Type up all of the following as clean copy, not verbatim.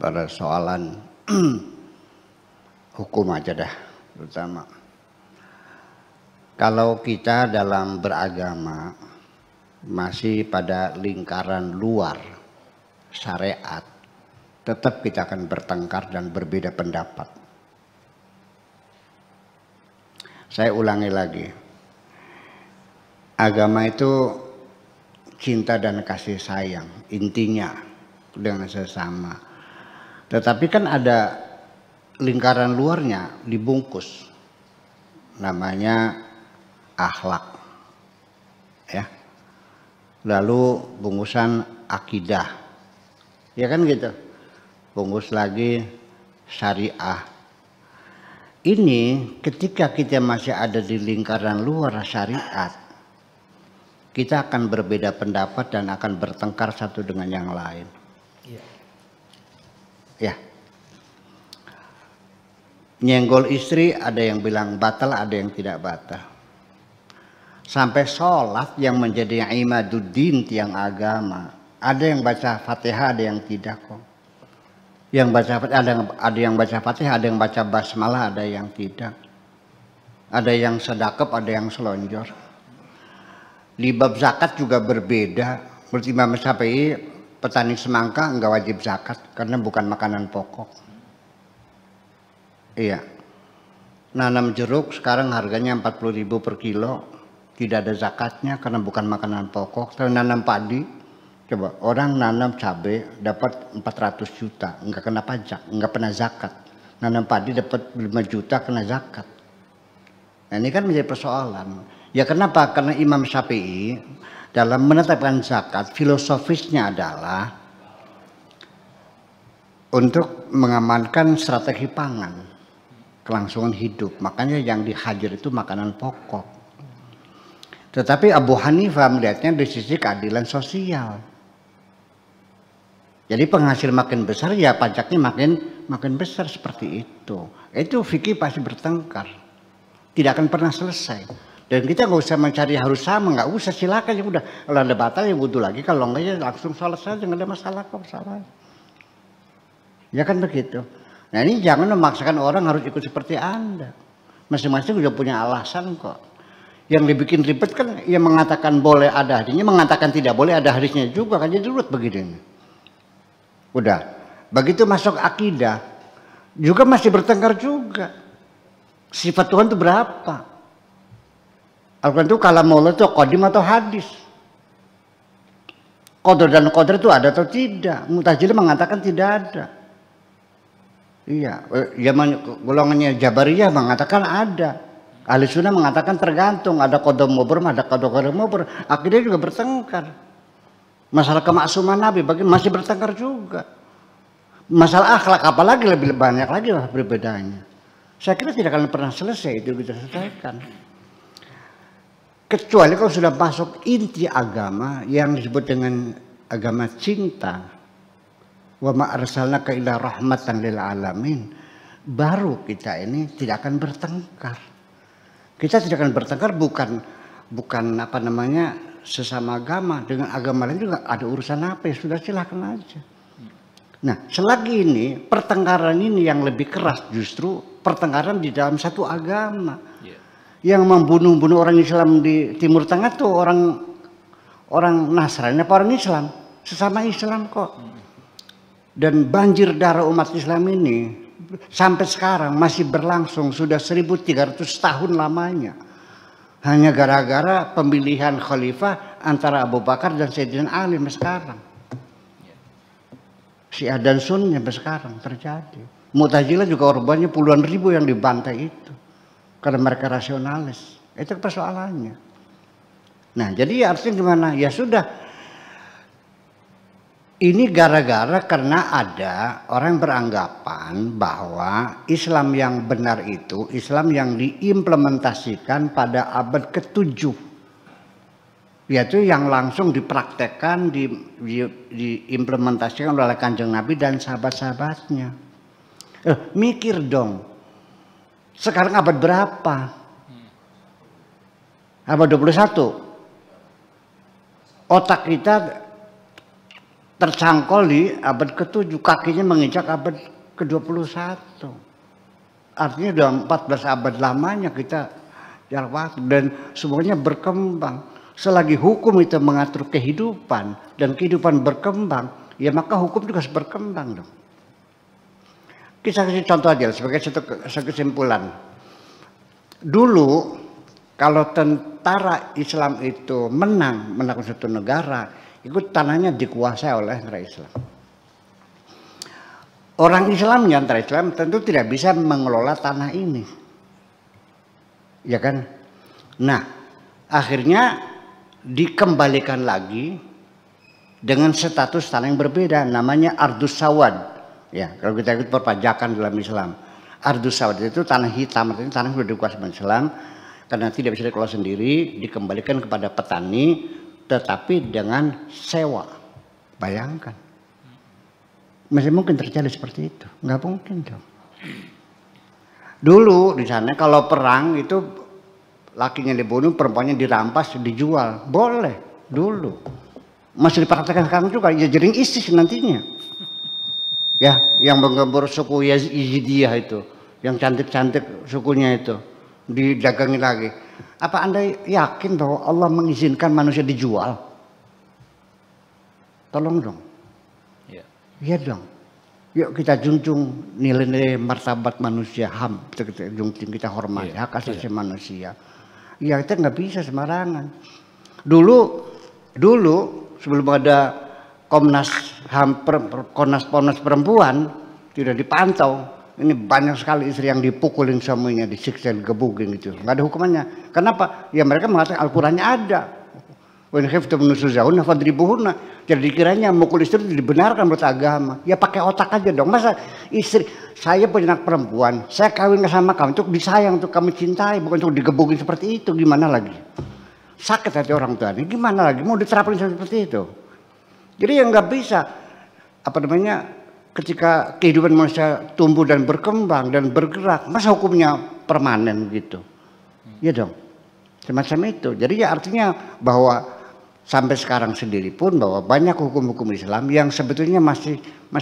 persoalan hukum aja dah, terutama. Kalau kita dalam beragama masih pada lingkaran luar syariat, tetap kita akan bertengkar dan berbeda pendapat. Saya ulangi lagi, agama itu cinta dan kasih sayang intinya dengan sesama. Tetapi kan ada lingkaran luarnya dibungkus, namanya akhlak, ya. Lalu bungkusan akidah, ya kan gitu. Bungkus lagi syariah. Ini ketika kita masih ada di lingkaran luar syariat, kita akan berbeda pendapat dan akan bertengkar satu dengan yang lain. Ya. Nyenggol istri ada yang bilang batal, ada yang tidak batal. Sampai sholat yang menjadi imaduddin, tiang agama, ada yang baca Fatihah, ada yang tidak kok. Yang baca ada yang baca Fatihah, ada yang baca basmalah, ada yang tidak. Ada yang sedekap, ada yang selonjor. Di bab zakat juga berbeda. Menurut Imam Syafi'i, petani semangka enggak wajib zakat karena bukan makanan pokok. Iya. Nanam jeruk sekarang harganya 40.000 per kilo, tidak ada zakatnya karena bukan makanan pokok. Kalau nanam padi, coba orang nanam cabai dapat 400 juta, enggak kena pajak, enggak pernah zakat. Nanam padi dapat 5 juta kena zakat. Nah, ini kan menjadi persoalan. Ya kenapa? Karena Imam Syafi'i dalam menetapkan zakat filosofisnya adalah untuk mengamankan strategi pangan, kelangsungan hidup. Makanya yang dihajar itu makanan pokok. Tetapi Abu Hanifah melihatnya dari sisi keadilan sosial. Jadi penghasil makin besar ya pajaknya makin besar, seperti itu. Itu fikih pasti bertengkar, tidak akan pernah selesai. Dan kita nggak usah mencari harus sama, nggak usah, silakan ya udah. Kalau ada batal ya wudhu lagi, kalau enggak ya langsung sholat saja, nggak ada masalah kok, salah. Ya kan begitu. Nah ini jangan memaksakan orang harus ikut seperti Anda. Masing-masing udah punya alasan kok. Yang dibikin ribet kan yang mengatakan boleh ada hadisnya, mengatakan tidak boleh ada hadisnya juga kan, jadi ribet begini. Udah. Begitu masuk akidah juga masih bertengkar juga. Sifat Tuhan itu berapa? Al-Quran itu kalamullah itu qadim atau hadis. Qadar dan qadar itu ada atau tidak? Mu'tazilah mengatakan tidak ada. Iya, golongannya Jabariyah mengatakan ada. Ahli sunnah mengatakan tergantung, ada qadar mubram, ada qadar mubram. Akhirnya juga bertengkar. Masalah kemaksuman Nabi masih bertengkar juga. Masalah akhlak apalagi lebih banyak lagi lah perbedaannya. Saya kira tidak akan pernah selesai itu kita selesaikan. Kecuali kalau sudah masuk inti agama yang disebut dengan agama cinta. Wa ma arsalnaka illa rahmatan lil alamin. Baru kita ini tidak akan bertengkar. Kita tidak akan bertengkar bukan apa namanya sesama agama, dengan agama lain juga ada urusan apa ya sudah silakan aja. Nah, selagi ini pertengkaran ini yang lebih keras justru pertengkaran di dalam satu agama. Yang membunuh orang Islam di Timur Tengah tuh orang Nasrani apa orang Islam, sesama Islam kok. Dan banjir darah umat Islam ini sampai sekarang masih berlangsung, sudah 1300 tahun lamanya. Hanya gara-gara pemilihan khalifah antara Abu Bakar dan Sayyidina Ali sampai sekarang. Syiah dan Sunni sampai sekarang terjadi. Mu'tazilah juga korbannya puluhan ribu yang dibantai itu. Karena mereka rasionalis. Itu persoalannya. Nah jadi artinya gimana? Ya sudah. Ini gara-gara karena ada orang beranggapan bahwa Islam yang benar itu Islam yang diimplementasikan pada abad ke-7. Yaitu yang langsung dipraktekkan, diimplementasikan oleh Kanjeng Nabi dan sahabat-sahabatnya. Mikir dong. Sekarang abad berapa? Abad 21. Otak kita tercangkol di abad ke-7, kakinya menginjak abad ke-21. Artinya udah 14 abad lamanya kita jarak waktu, dan semuanya berkembang. Selagi hukum itu mengatur kehidupan dan kehidupan berkembang, ya maka hukum juga harus berkembang dong. Kita kasih contoh aja sebagai satu kesimpulan. Dulu kalau tentara Islam itu menang suatu negara, itu tanahnya dikuasai oleh negara Islam. Orang Islam yang antara Islam tentu tidak bisa mengelola tanah ini, ya kan? Nah, akhirnya dikembalikan lagi dengan status tanah yang berbeda, namanya Ardus Sawad. Ya, kalau kita ikut perpajakan dalam Islam, Ardus Sawad itu tanah hitam, artinya tanah sudah dikuasai oleh Islam karena tidak bisa dikelola sendiri, dikembalikan kepada petani, tetapi dengan sewa. Bayangkan, masih mungkin terjadi seperti itu? Nggak mungkin dong. Dulu di sana kalau perang itu lakinya dibunuh, perempuannya dirampas, dijual, boleh dulu. Masih dipraktekkan sekarang juga, ya jering ISIS nantinya. Ya, yang menggembur suku Yazidiyah itu, yang cantik-cantik sukunya itu, didagangi lagi. Apa Anda yakin bahwa Allah mengizinkan manusia dijual? Tolong dong. Iya dong. Yuk kita junjung nilai-nilai martabat manusia, HAM, kita junjung, kita hormati hak asasi manusia. Ya kita nggak bisa sembarangan. Dulu sebelum ada Komnas HAM, Komnas Perempuan tidak dipantau, ini banyak sekali istri yang dipukulin semuanya, disiksa, digebukin gitu. Nggak ada hukumannya. Kenapa? Ya mereka mengatakan Al-Qurannya ada. Wa in khiftum nusuzahunna fadribuhunna. Jadi dikiranya mukul istri itu dibenarkan menurut agama. Ya pakai otak aja dong. Masa istri saya punya anak perempuan, saya kawin sama kamu untuk disayang, untuk kamu cintai, bukan untuk digebukin seperti itu. Gimana lagi? Sakit hati orang tua ini. Gimana lagi? Mau diterapkan seperti itu? Jadi yang nggak bisa, ketika kehidupan manusia tumbuh dan berkembang dan bergerak, masa hukumnya permanen gitu? Ya dong, semacam itu. Jadi ya artinya bahwa sampai sekarang sendiri pun bahwa banyak hukum-hukum Islam yang sebetulnya masih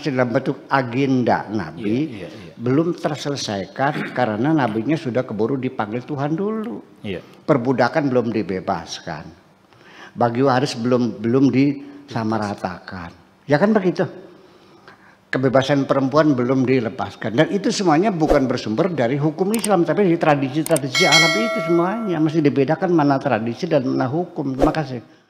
dalam bentuk agenda Nabi, belum terselesaikan karena Nabinya sudah keburu dipanggil Tuhan dulu. Perbudakan belum dibebaskan, bagi waris belum disamaratakan, ya kan begitu. Kebebasan perempuan belum dilepaskan, dan itu semuanya bukan bersumber dari hukum Islam, tapi dari tradisi-tradisi Arab itu semuanya. Masih dibedakan mana tradisi dan mana hukum. Terima kasih.